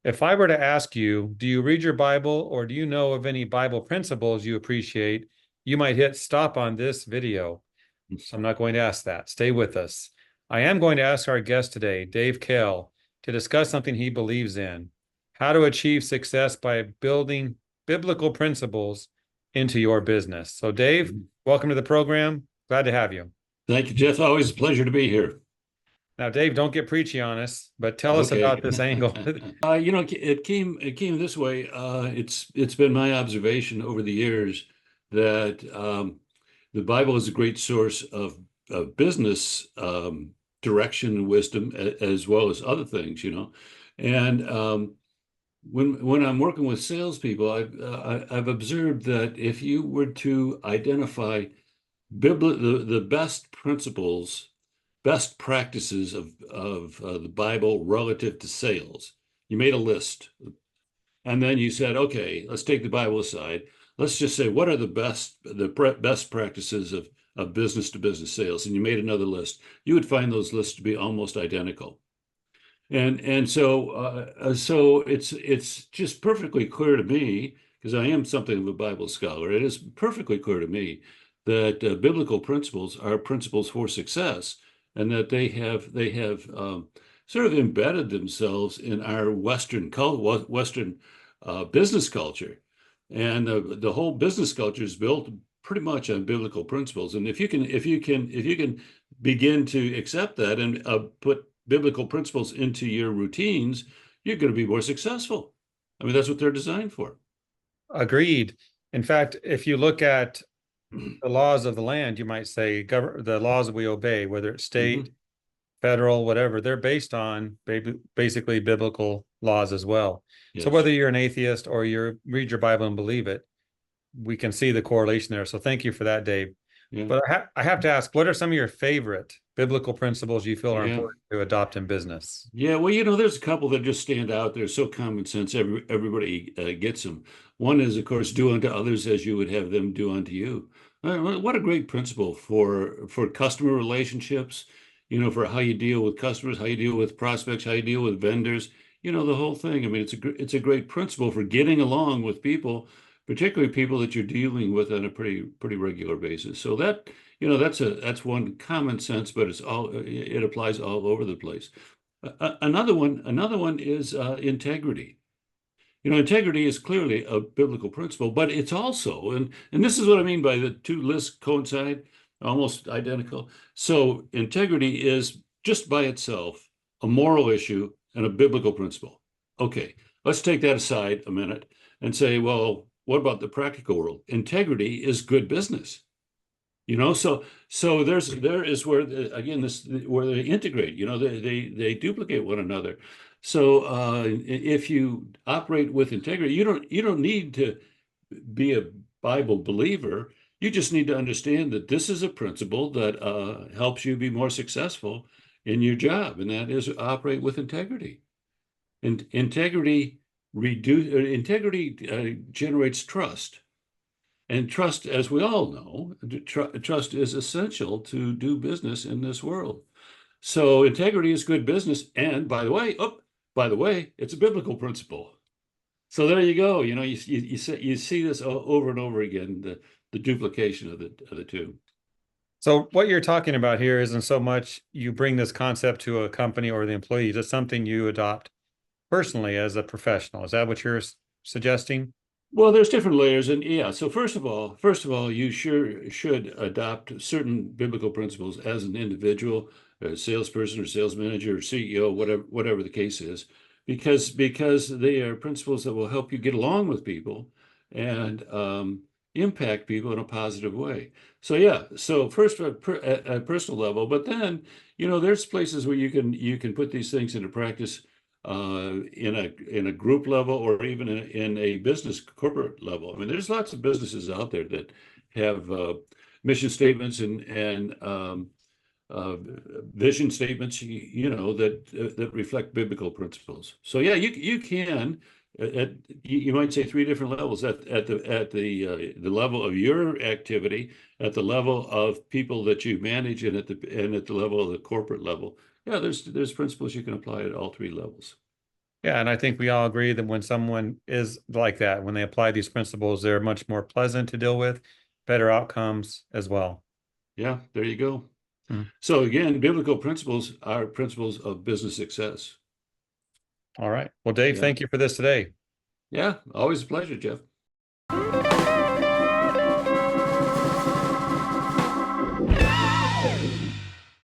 If I were to ask you, do you read your Bible or do you know of any Bible principles you appreciate? You might hit stop on this video. So I'm not going to ask that. Stay with us. I am going to ask our guest today, Dave Kahle, to discuss something he believes in: how to achieve success by building biblical principles into your business. So, Dave, welcome to the program. Glad to have you. Thank you, Jeff. Always a pleasure to be here. Now, Dave, don't get preachy on us, but tell us Okay. about this angle. It came this way. It's been my observation over the years that the Bible is a great source of business direction and wisdom, as well as other things, And when I'm working with salespeople, I've observed that if you were to identify the best principles, best practices of the Bible relative to sales. You made a list, and then you said, okay, let's take the Bible aside. Let's just say, what are the best practices of business to business sales? And you made another list. You would find those lists to be almost identical. And so it's just perfectly clear to me, because I am something of a Bible scholar. It is perfectly clear to me that biblical principles are principles for success, and that they have sort of embedded themselves in our Western business culture, and the whole business culture is built pretty much on biblical principles. And if you can begin to accept that and put biblical principles into your routines, you're going to be more successful. I mean, that's what they're designed for. Agreed. In fact, if you look at the laws of the land, you might say the laws we obey, whether it's state, Mhm. federal, whatever, they're based on basically biblical laws as well. So Yes. whether you're an atheist or you read your Bible and believe it, we can see the correlation there. So thank you for that, Dave. Yeah. But I have to ask, what are some of your favorite biblical principles you feel are Yeah. important to adopt in business? Yeah. Well, there's a couple that just stand out. They're so common sense. Everybody gets them. One is, of course, do unto others as you would have them do unto you. What a great principle for customer relationships, for how you deal with customers, how you deal with prospects, how you deal with vendors, the whole thing. I mean, it's a great principle for getting along with people, particularly people that you're dealing with on a pretty regular basis. So that's one common sense, but it applies all over the place. Another one is integrity. Integrity is clearly a biblical principle, but it's also, and this is what I mean by the two lists coincide, almost identical. So integrity is just by itself a moral issue and a biblical principle. Okay, let's take that aside a minute and say, well, what about the practical world? Integrity is good business. So there is where again this where they integrate. They duplicate one another. So if you operate with integrity, you don't need to be a Bible believer. You just need to understand that this is a principle that helps you be more successful in your job, and that is operate with integrity. And integrity generates trust. And trust, as we all know, trust is essential to do business in this world. So integrity is good business. And by the way, it's a biblical principle. So there you go. You see this over and over again, the duplication of the two. So what you're talking about here isn't so much you bring this concept to a company or the employees. It's something you adopt personally as a professional. Is that what you're suggesting? Well, there's different layers, and yeah. So first of all, you sure should adopt certain biblical principles as an individual, a salesperson or sales manager or CEO, whatever the case is, because they are principles that will help you get along with people and impact people in a positive way. So yeah. So first at a personal level, but then there's places where you can put these things into practice in a group level, or even in a business corporate level. I mean, there's lots of businesses out there that have mission statements and uh, vision statements, that reflect biblical principles. So yeah, you can. You might say three different levels at the level of your activity, at the level of people that you manage, and at the level of the corporate level. Yeah, there's principles you can apply at all three levels. Yeah, and I think we all agree that when someone is like that, when they apply these principles, they're much more pleasant to deal with, better outcomes as well. Yeah, there you go. Mm. So again, biblical principles are principles of business success. All right. Well, Dave, Yeah. thank you for this today. Yeah, always a pleasure, Jeff.